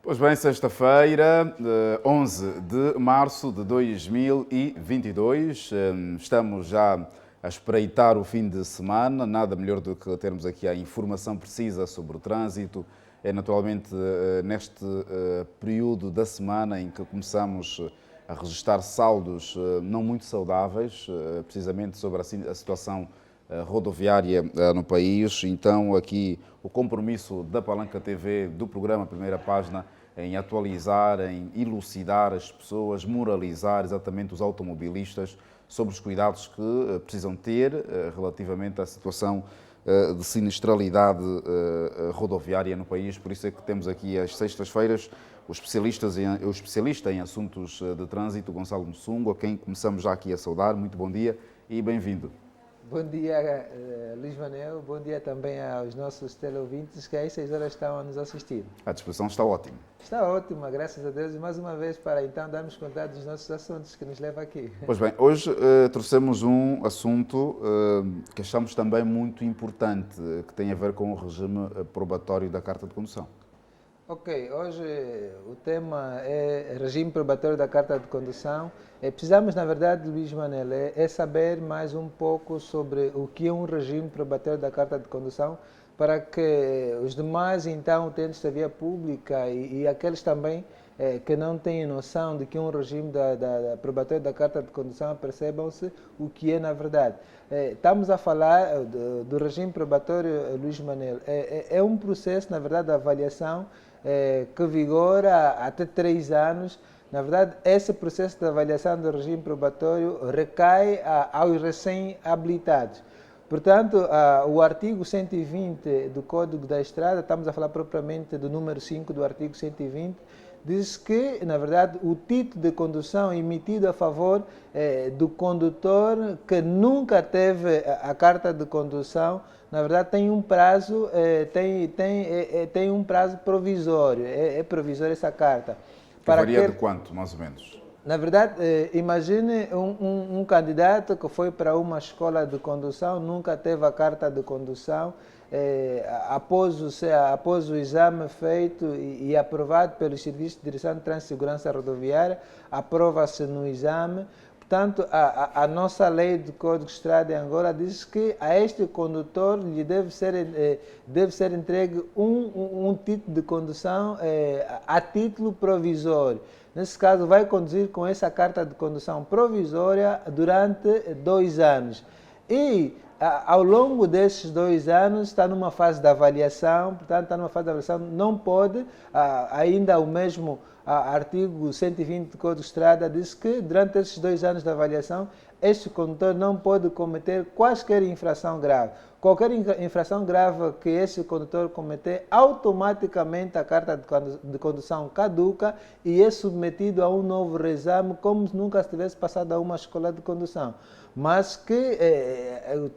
Pois bem, sexta-feira, 11 de março de 2022, estamos já a espreitar o fim de semana, nada melhor do que termos aqui a informação precisa sobre o trânsito. É naturalmente neste período da semana em que começamos a registrar saldos não muito saudáveis, precisamente sobre a situação rodoviária no país. Então aqui o compromisso da Palanca TV, do programa Primeira Página, em atualizar, em elucidar as pessoas, moralizar exatamente os automobilistas sobre os cuidados que precisam ter relativamente à situação de sinistralidade rodoviária no país. Por isso é que temos aqui às sextas-feiras o especialista em assuntos de trânsito, Gonçalo Mussungo, a quem começamos já aqui a saudar. Muito bom dia e bem-vindo. Bom dia, Luís Manel. Bom dia também aos nossos teleouvintes que às 6 horas estão a nos assistir. A disposição está ótima. Está ótima, graças a Deus. E mais uma vez para então darmos conta dos nossos assuntos que nos levam aqui. Pois bem, hoje trouxemos um assunto que achamos também muito importante, que tem a ver com o regime probatório da Carta de Condução. Ok, hoje o tema é regime probatório da Carta de Condução. Precisamos, na verdade, Luís Manel, saber mais um pouco sobre o que é um regime probatório da Carta de Condução, para que os demais, então, utentes da via pública e aqueles também que não têm noção de que é um regime da probatório da Carta de Condução percebam-se o que é na verdade. Estamos a falar do regime probatório, Luís Manel. É um processo, na verdade, de avaliação que vigora até 3 anos. Na verdade, esse processo de avaliação do regime probatório recai aos recém-habilitados. Portanto, o artigo 120 do Código da Estrada, estamos a falar propriamente do número 5 do artigo 120, diz que, na verdade, o título de condução emitido a favor do condutor que nunca teve a carta de condução, na verdade, tem um prazo, tem um prazo provisório, é provisória essa carta. Que varia de quanto, mais ou menos? Na verdade, imagine um candidato que foi para uma escola de condução, nunca teve a carta de condução, após o exame feito e aprovado pelo Serviço de Direção de Trânsito e Segurança Rodoviária, aprova-se no exame. Portanto, a nossa lei do Código de Estrada em Angola diz que a este condutor lhe deve ser entregue um título de condução a título provisório. Nesse caso, vai conduzir com essa carta de condução provisória durante 2 anos. E ao longo desses 2 anos está numa fase de avaliação, portanto está numa fase de avaliação, não pode, ainda o mesmo artigo 120 do Código de Estrada diz que durante esses 2 anos de avaliação, este condutor não pode cometer quaisquer infração grave. Qualquer infração grave que esse condutor cometer, automaticamente a carta de condução caduca e é submetido a um novo reexame, como se nunca tivesse passado a uma escola de condução. Mas que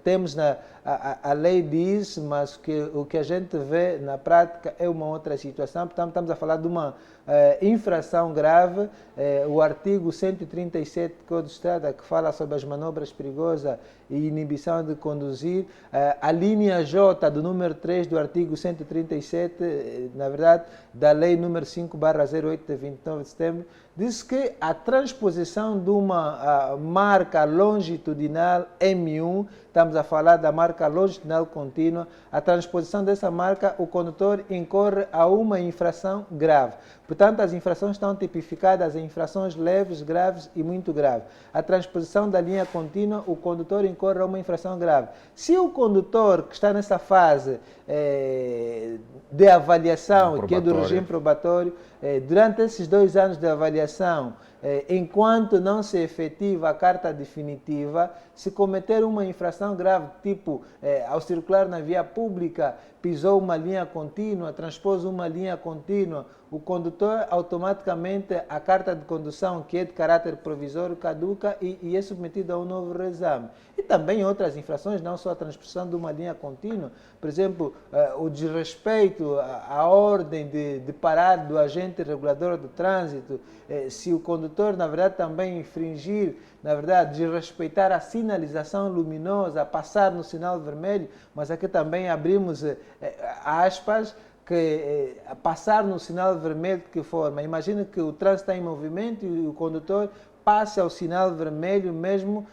temos a lei diz, mas que o que a gente vê na prática é uma outra situação. Portanto, estamos a falar de uma infração grave. O artigo 137 do Código de Estrada, que fala sobre as manobras perigosas e inibição de conduzir, a linha J do número 3 do artigo 137, na verdade, da lei número 5/08 de 29 de setembro, diz que a transposição de uma marca longitudinal M1, estamos a falar da marca longitudinal contínua, a transposição dessa marca, o condutor incorre a uma infração grave. Portanto, as infrações estão tipificadas em infrações leves, graves e muito graves. A transposição da linha contínua, o condutor incorre a uma infração grave. Se o condutor que está nessa fase de avaliação, que é do regime probatório, durante esses 2 anos de avaliação, enquanto não se efetiva a carta definitiva, se cometer uma infração grave, tipo ao circular na via pública, pisou uma linha contínua, transpôs uma linha contínua, o condutor automaticamente a carta de condução, que é de caráter provisório, caduca e é submetido a um novo reexame. E também outras infrações, não só a transposição de uma linha contínua, por exemplo, o desrespeito à ordem de parar do agente regulador do trânsito, se o condutor, na verdade, também infringir, na verdade, desrespeitar a sinalização luminosa, passar no sinal vermelho, mas aqui também abrimos aspas, que passar no sinal vermelho de que forma? Imagina que o trânsito está em movimento e o condutor passa ao sinal vermelho mesmo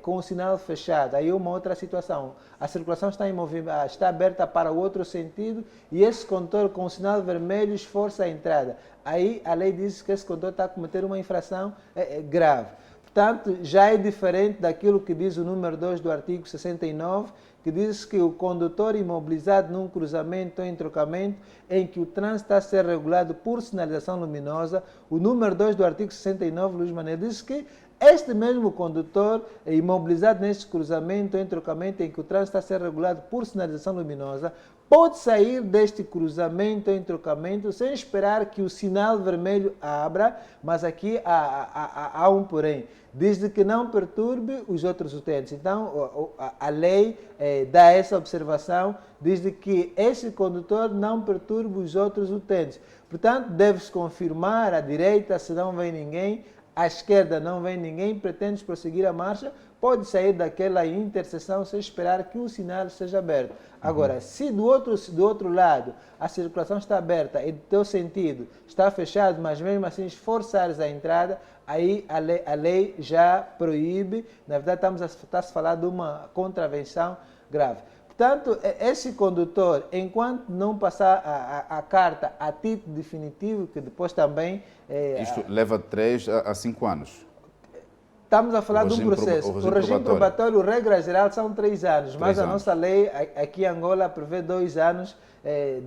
com o sinal fechado. Aí é uma outra situação. A circulação está em movimento, está aberta para o outro sentido e esse condutor com o sinal vermelho esforça a entrada. Aí a lei diz que esse condutor está a cometer uma infração grave. Portanto, já é diferente daquilo que diz o número 2 do artigo 69, que diz que o condutor imobilizado num cruzamento ou entrocamento em que o trânsito está a ser regulado por sinalização luminosa, o número 2 do artigo 69, Luís Maneiro, diz que este mesmo condutor imobilizado neste cruzamento ou entrocamento em que o trânsito está a ser regulado por sinalização luminosa, pode sair deste cruzamento ou entrocamento sem esperar que o sinal vermelho abra, mas aqui há um porém, desde que não perturbe os outros utentes. Então, a lei dá essa observação, desde que esse condutor não perturbe os outros utentes. Portanto, deve-se confirmar à direita, se não vem ninguém, à esquerda não vem ninguém, pretende prosseguir a marcha, pode sair daquela interseção sem esperar que o sinal seja aberto. Agora, se do outro lado a circulação está aberta e do teu sentido está fechado, mas mesmo assim esforçares a entrada, aí a lei já proíbe, na verdade está a falar de uma contravenção grave. Portanto, esse condutor, enquanto não passar a carta a título definitivo, que depois também... Isto leva 3 a 5 anos. Estamos a falar de um processo. O regime probatório, regra geral, são 3 anos, mas a nossa lei aqui em Angola prevê 2 anos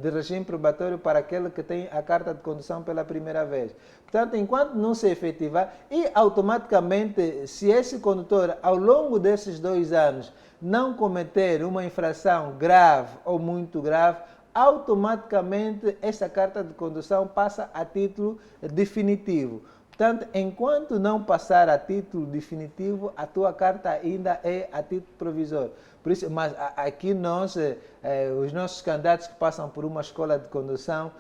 de regime probatório para aquele que tem a carta de condução pela primeira vez. Portanto, enquanto não se efetivar, e automaticamente, se esse condutor, ao longo desses 2 anos, não cometer uma infração grave ou muito grave, automaticamente essa carta de condução passa a título definitivo. Portanto, enquanto não passar a título definitivo, a tua carta ainda é a título provisório. Por isso, mas aqui nós, os nossos candidatos que passam por uma escola de condução,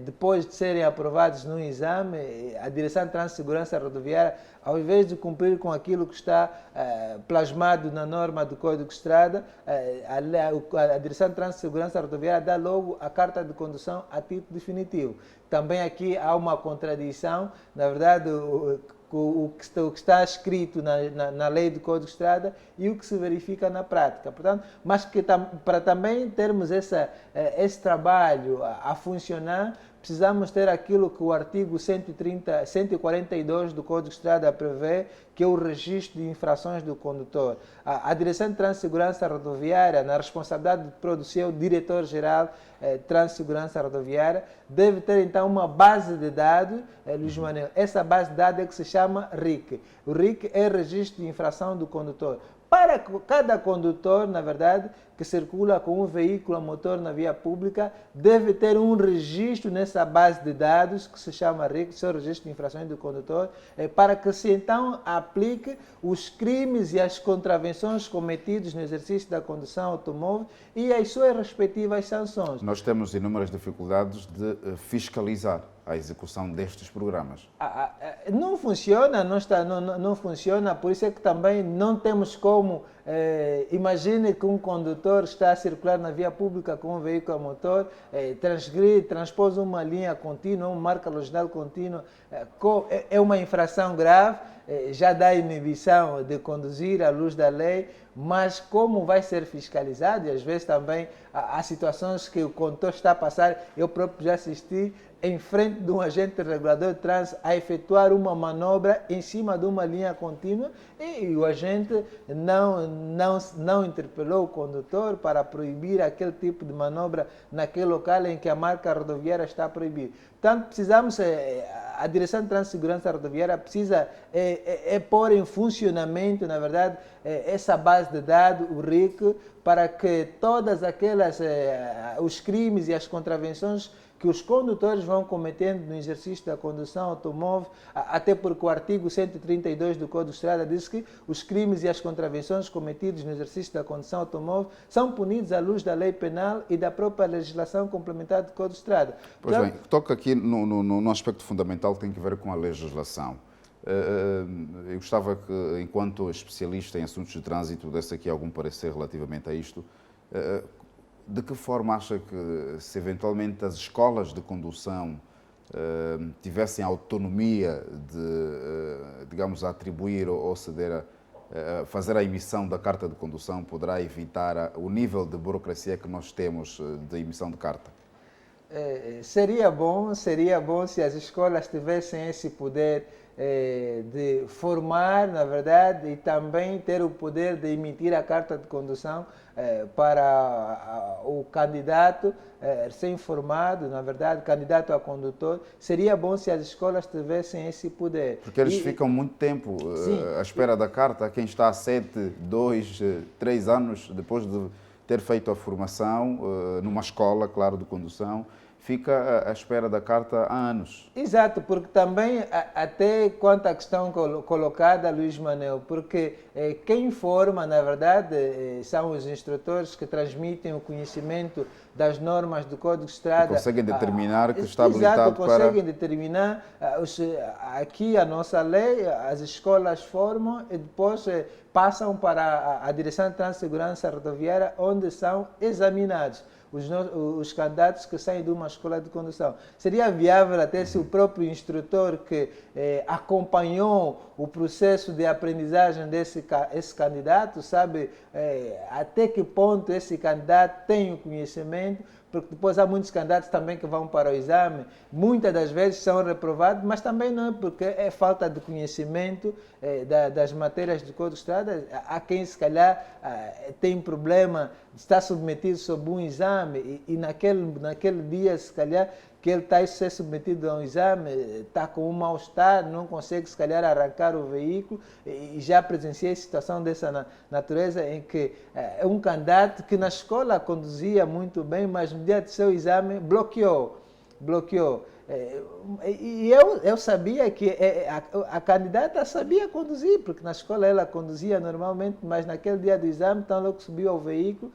depois de serem aprovados no exame, a Direção de Trânsito e Segurança Rodoviária, ao invés de cumprir com aquilo que está plasmado na norma do Código de Estrada, a Direção de Trânsito e Segurança Rodoviária dá logo a carta de condução a título definitivo. Também aqui há uma contradição, na verdade, o que está escrito na lei do Código de Estrada e o que se verifica na prática. Portanto, mas que para também termos esse trabalho a funcionar, precisamos ter aquilo que o artigo 142 do Código de Estrada prevê, que é o registro de infrações do condutor. A Direção de Trânsito e Segurança Rodoviária, na responsabilidade de produzir o Diretor-Geral de Trânsito e Segurança Rodoviária, deve ter então uma base de dados, Luís Manuel. Essa base de dados é que se chama RIC. O RIC é Registro de Infração do Condutor. Para cada condutor, na verdade, que circula com um veículo a motor na via pública, deve ter um registro nessa base de dados, que se chama RIC, seu Registro de Infrações do Condutor, para que se então aplique os crimes e as contravenções cometidos no exercício da condução automóvel e as suas respectivas sanções. Nós temos inúmeras dificuldades de fiscalizar a execução destes programas. Não funciona, não funciona, por isso é que também não temos como... imagine que um condutor está a circular na via pública com um veículo a motor, transpôs uma linha contínua, uma marca longitudinal contínua, é uma infração grave, já dá inibição de conduzir à luz da lei, mas como vai ser fiscalizado, e às vezes também há situações que o condutor está a passar, eu próprio já assisti, em frente de um agente regulador de trânsito a efetuar uma manobra em cima de uma linha contínua e o agente não interpelou o condutor para proibir aquele tipo de manobra naquele local em que a marca rodoviária está proibida. Portanto, precisamos, a Direção de Trânsito e Segurança Rodoviária precisa pôr em funcionamento, na verdade, essa base de dados, o RIC, para que todas aquelas, os crimes e as contravenções que os condutores vão cometendo no exercício da condução automóvel, até porque o artigo 132 do Código de Estrada diz que os crimes e as contravenções cometidos no exercício da condução automóvel são punidos à luz da lei penal e da própria legislação complementar do Código de Estrada. Pois bem, toca aqui num aspecto fundamental que tem a ver com a legislação. Eu gostava que, enquanto especialista em assuntos de trânsito, desse aqui algum parecer relativamente a isto. De que forma acha que, se eventualmente as escolas de condução tivessem autonomia de, digamos, atribuir ou ceder fazer a emissão da carta de condução, poderá evitar o nível de burocracia que nós temos de emissão de carta? Seria bom se as escolas tivessem esse poder de formar, na verdade, e também ter o poder de emitir a carta de condução para o candidato recém-formado, na verdade, candidato a condutor. Seria bom se as escolas tivessem esse poder. Porque eles ficam muito tempo à espera da carta. Quem está há 7, 2, 3 anos depois de ter feito a formação numa escola, claro, de condução, fica à espera da carta há anos. Exato, porque também, até quanto à questão colocada, Luís Manel, porque quem forma, na verdade, são os instrutores que transmitem o conhecimento das normas do Código de Estrada. Conseguem determinar que está habilitado para... conseguem determinar. Aqui a nossa lei, as escolas formam e depois passam para a Direção de Trânsito e Segurança Rodoviária, onde são examinados os candidatos que saem de uma escola de condução. Seria viável até se o próprio instrutor que acompanhou o processo de aprendizagem esse candidato, sabe até que ponto esse candidato tem o conhecimento, porque depois há muitos candidatos também que vão para o exame, muitas das vezes são reprovados, mas também não é porque é falta de conhecimento das matérias do Código de Estrada. Há quem, se calhar, tem problema de estar submetido sob um exame e naquele dia, se calhar, que ele está a ser submetido a um exame, está com um mal-estar, não consegue, se calhar, arrancar o veículo, e já presenciei situação dessa natureza em que é um candidato que na escola conduzia muito bem, mas no dia do seu exame bloqueou. E eu sabia que a candidata sabia conduzir, porque na escola ela conduzia normalmente, mas naquele dia do exame, então logo subiu ao veículo,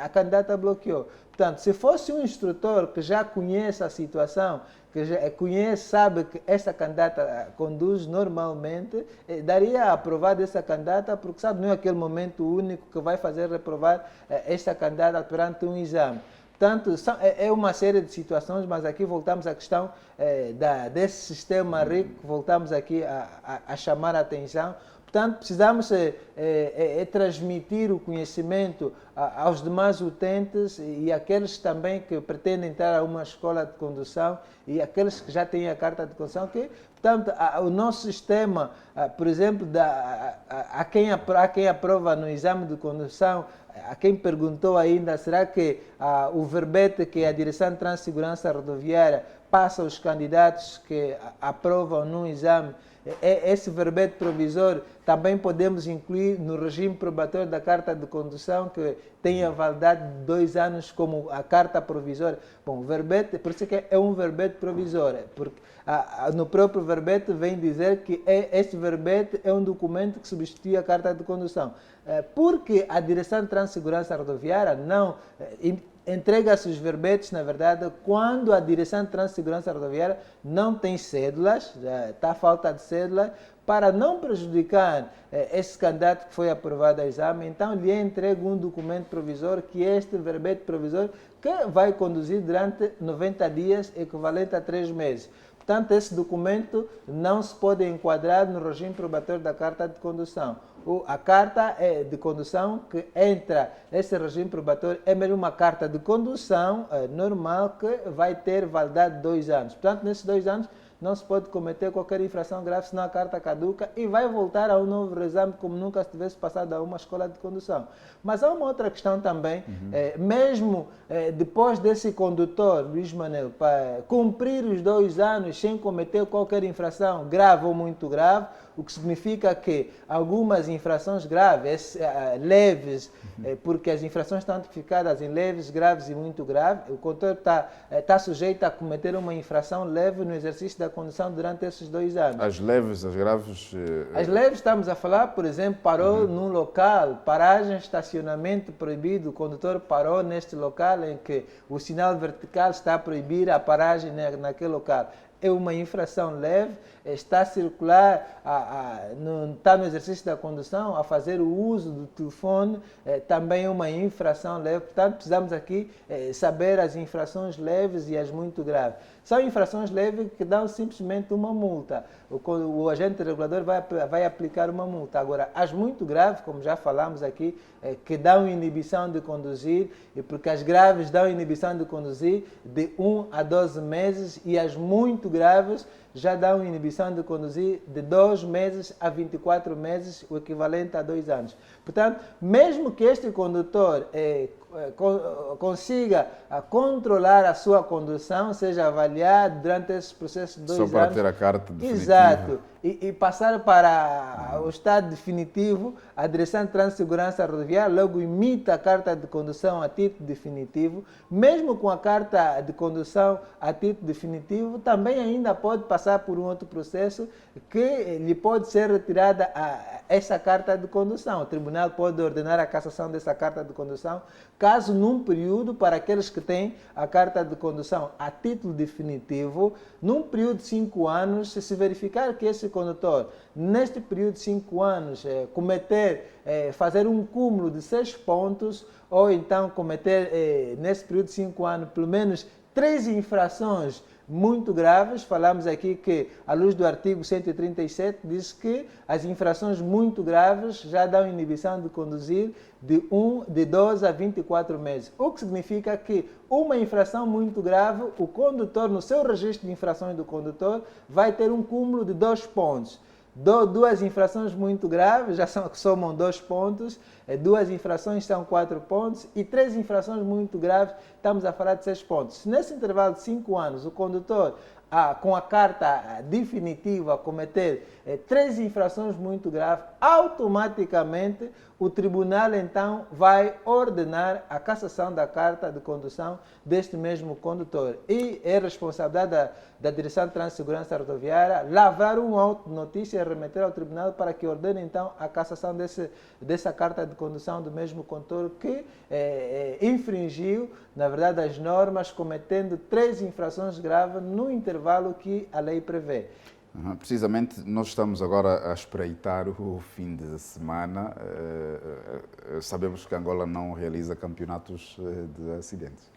a candidata bloqueou. Portanto, se fosse um instrutor que já conhece a situação, que já conhece, sabe que essa candidata conduz normalmente, daria a aprovar dessa candidata, porque sabe, não é aquele momento único que vai fazer reprovar esta candidata perante um exame. Portanto, é uma série de situações, mas aqui voltamos à questão desse sistema rico, voltamos aqui a chamar a atenção. Portanto, precisamos transmitir o conhecimento aos demais utentes e àqueles também que pretendem entrar a uma escola de condução e àqueles que já têm a carta de condução, que, portanto, o nosso sistema, por exemplo, a quem aprova no exame de condução, a quem perguntou ainda, será que o verbete que a Direção de Trânsito e Segurança Rodoviária passa aos candidatos que aprovam no exame, esse verbete provisório também podemos incluir no regime probatório da carta de condução, que tem a validade de 2 anos como a carta provisória. Bom, o verbete, por isso que é um verbete provisório, porque no próprio verbete vem dizer que este verbete é um documento que substitui a carta de condução. Porque a Direção de Trânsito e Segurança Rodoviária não entrega-se os verbetes, na verdade, quando a Direção de Trânsito e Segurança Rodoviária não tem cédulas, está a falta de cédulas, para não prejudicar esse candidato que foi aprovado ao exame, então lhe entrega um documento provisório, que é este verbete provisório, que vai conduzir durante 90 dias, equivalente a 3 meses. Portanto, esse documento não se pode enquadrar no regime probatório da carta de condução. A carta de condução que entra nesse regime probatório é mesmo uma carta de condução normal que vai ter validade de 2 anos. Portanto, nesses 2 anos não se pode cometer qualquer infração grave, senão a carta caduca e vai voltar a um novo reexame como nunca se tivesse passado a uma escola de condução. Mas há uma outra questão também, mesmo depois desse condutor, Luís Manel, para cumprir os 2 anos sem cometer qualquer infração grave ou muito grave, o que significa que algumas infrações graves, leves, porque as infrações estão tipificadas em leves, graves e muito graves, o condutor está sujeito a cometer uma infração leve no exercício da condução durante esses 2 anos. As leves, as graves... As leves, estamos a falar, por exemplo, parou num local, paragem, estacionamento proibido, o condutor parou neste local em que o sinal vertical está a proibir a paragem naquele local. é uma infração leve, está a circular, está no exercício da condução, a fazer o uso do telefone, também é uma infração leve. Portanto, precisamos aqui saber as infrações leves e as muito graves. São infrações leves que dão simplesmente uma multa. O agente regulador vai aplicar uma multa. Agora, as muito graves, como já falamos aqui, que dão inibição de conduzir, e porque as graves dão inibição de conduzir de 1 a 12 meses e as muito graves já dão inibição de conduzir de 2 meses a 24 meses, o equivalente a 2 anos. Portanto, mesmo que este condutor consiga controlar a sua condução, seja avaliado durante esse processo de 2 anos. Só para ter a carta definitiva. Exato. E passar para o estado definitivo, a Direção de Trânsito e Segurança Rodoviária logo emite a carta de condução a título definitivo. Mesmo com a carta de condução a título definitivo, também ainda pode passar por um outro processo que lhe pode ser retirada essa carta de condução. O tribunal pode ordenar a cassação dessa carta de condução, caso num período, para aqueles que têm a carta de condução a título definitivo, num período de 5 anos, se verificar que esse condutor, neste período de 5 anos, fazer um cúmulo de 6 pontos, ou então cometer, nesse período de 5 anos, pelo menos 3 infrações muito graves. Falamos aqui que, à luz do artigo 137, diz que as infrações muito graves já dão inibição de conduzir de 12 a 24 meses. O que significa que uma infração muito grave, o condutor, no seu registro de infrações do condutor, vai ter um cúmulo de 2 pontos. 2 infrações muito graves já somam 2 pontos, 2 infrações são 4 pontos e 3 infrações muito graves, estamos a falar de 6 pontos. Se nesse intervalo de 5 anos o condutor, com a carta definitiva, cometer 3 infrações muito graves, automaticamente o tribunal então vai ordenar a cassação da carta de condução deste mesmo condutor. E é responsabilidade da Direção de Trânsito e Segurança Rodoviária lavrar uma auto-notícia e remeter ao tribunal para que ordene então a cassação dessa carta de condução do mesmo condutor que infringiu, na verdade, as normas, cometendo 3 infrações graves no intervalo que a lei prevê. Precisamente, nós estamos agora a espreitar o fim de semana. Sabemos que Angola não realiza campeonatos de acidentes.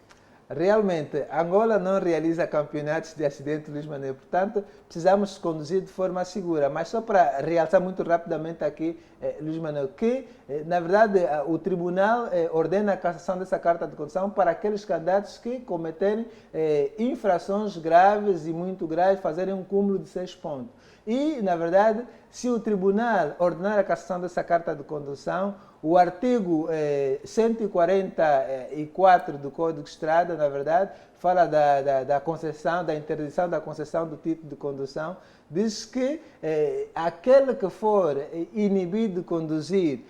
Realmente, Angola não realiza campeonatos de acidente, Luís Manuel. Portanto, precisamos conduzir de forma segura. Mas só para realçar muito rapidamente aqui, Luís Manuel, que, na verdade, o tribunal ordena a cassação dessa carta de condução para aqueles candidatos que cometerem infrações graves e muito graves, fazerem um cúmulo de 6 pontos. E, na verdade, se o tribunal ordenar a cassação dessa carta de condução, o artigo 144 do Código de Estrada, na verdade, fala da concessão, da interdição da concessão do título de condução, diz que aquele que for inibido de conduzir,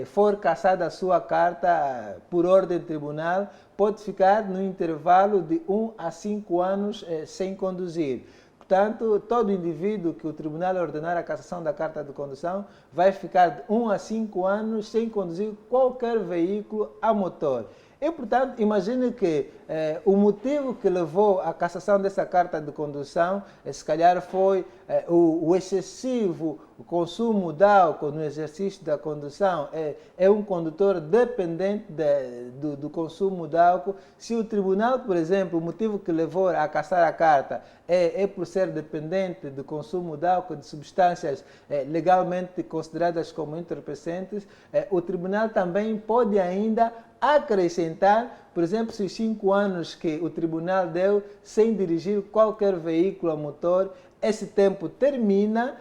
for cassada a sua carta por ordem do tribunal, pode ficar no intervalo de 1 a 5 anos sem conduzir. Portanto, todo indivíduo que o tribunal ordenar a cassação da carta de condução vai ficar de 1 a 5 anos sem conduzir qualquer veículo a motor. E, portanto, imagine que o motivo que levou à cassação dessa carta de condução, se calhar foi o excessivo consumo de álcool no exercício da condução. É um condutor dependente do consumo de álcool. Se o tribunal, por exemplo, o motivo que levou a cassar a carta é por ser dependente do consumo de álcool, de substâncias legalmente consideradas como entorpecentes, o tribunal também pode ainda acrescentar, por exemplo, se os 5 anos que o tribunal deu sem dirigir qualquer veículo a motor, esse tempo termina,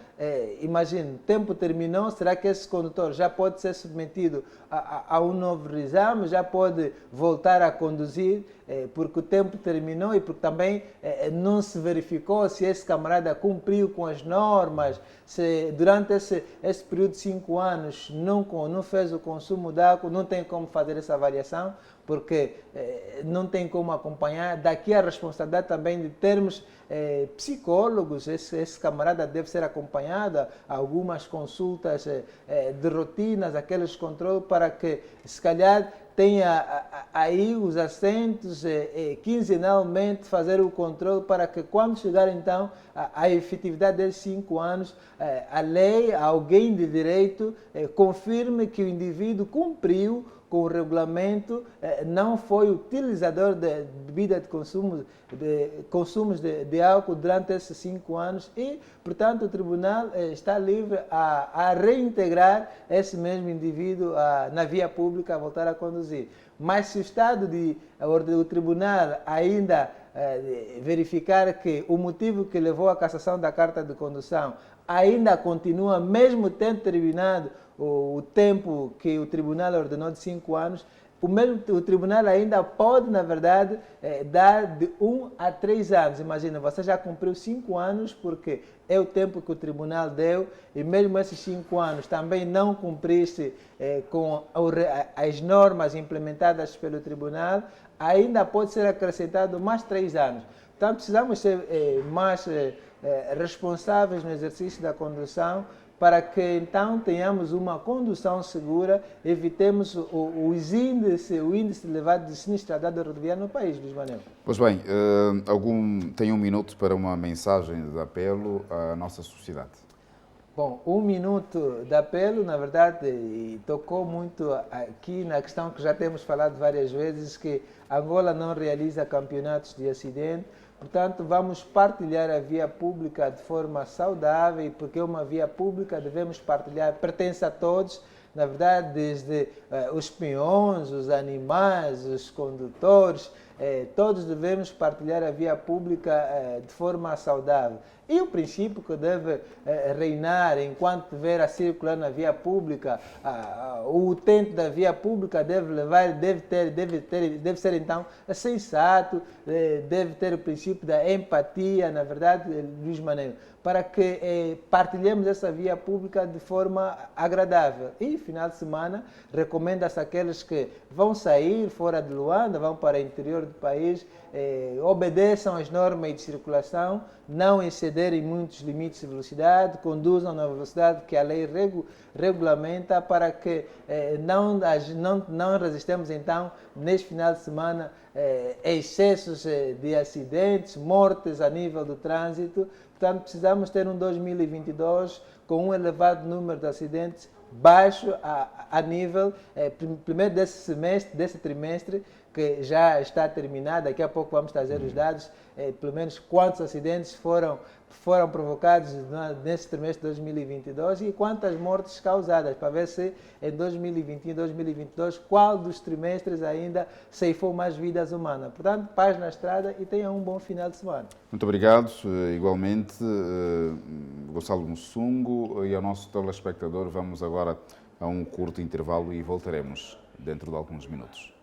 imagine, o tempo terminou, será que esse condutor já pode ser submetido a um novo exame, já pode voltar a conduzir, porque o tempo terminou e porque também não se verificou se esse camarada cumpriu com as normas, se durante esse período de 5 anos não fez o consumo de álcool, não tem como fazer essa avaliação. porque não tem como acompanhar. Daqui a responsabilidade também de termos psicólogos, esse camarada deve ser acompanhado, algumas consultas de rotinas, aqueles controles, para que, se calhar, tenha aí os assentos, quinzenalmente fazer o controle, para que quando chegar então a efetividade desses 5 anos, a lei, alguém de direito, confirme que o indivíduo cumpriu com o regulamento, não foi utilizador de bebida de consumos de álcool durante esses 5 anos e, portanto, o tribunal está livre a reintegrar esse mesmo indivíduo na via pública, a voltar a conduzir. Mas se o tribunal ainda verificar que o motivo que levou à cassação da carta de condução ainda continua, mesmo tendo terminado o tempo que o tribunal ordenou de 5 anos, o tribunal ainda pode, na verdade, dar de 1 a 3 anos. Imagina, você já cumpriu 5 anos, porque é o tempo que o tribunal deu, e mesmo esses 5 anos também não cumpriste com as normas implementadas pelo tribunal, ainda pode ser acrescentado mais 3 anos. Então, precisamos ser mais responsáveis no exercício da condução, para que então tenhamos uma condução segura, evitemos o índice elevado de sinistralidade rodoviária no país, Luís Manuel. Pois bem, tem 1 minuto para uma mensagem de apelo à nossa sociedade. Bom, 1 minuto de apelo, na verdade, tocou muito aqui na questão que já temos falado várias vezes, que Angola não realiza campeonatos de acidente. Portanto, vamos partilhar a via pública de forma saudável, porque é uma via pública, devemos partilhar, pertence a todos, na verdade, desde os peões, os animais, os condutores, todos devemos partilhar a via pública de forma saudável. E o princípio que deve reinar enquanto estiver a circular na via pública, o utente da via pública deve ser então sensato, deve ter o princípio da empatia, na verdade, Luís Manuel, para que partilhemos essa via pública de forma agradável. E, final de semana, recomenda-se àqueles que vão sair fora de Luanda, vão para o interior do país, obedeçam às normas de circulação, não excederem muitos limites de velocidade, conduzam na velocidade que a lei regulamenta, para que não resistamos então, neste final de semana, excessos de acidentes, mortes a nível do trânsito. Portanto, precisamos ter um 2022 com um elevado número de acidentes, baixo a nível, primeiro desse trimestre, que já está terminado. Daqui a pouco vamos trazer os dados, pelo menos quantos acidentes foram provocados nesse trimestre de 2022 e quantas mortes causadas, para ver se em 2021 e 2022 qual dos trimestres ainda ceifou mais vidas humanas. Portanto, paz na estrada e tenham um bom final de semana. Muito obrigado, igualmente, Gonçalo Mussungo, e ao nosso telespectador. Vamos agora a um curto intervalo e voltaremos dentro de alguns minutos.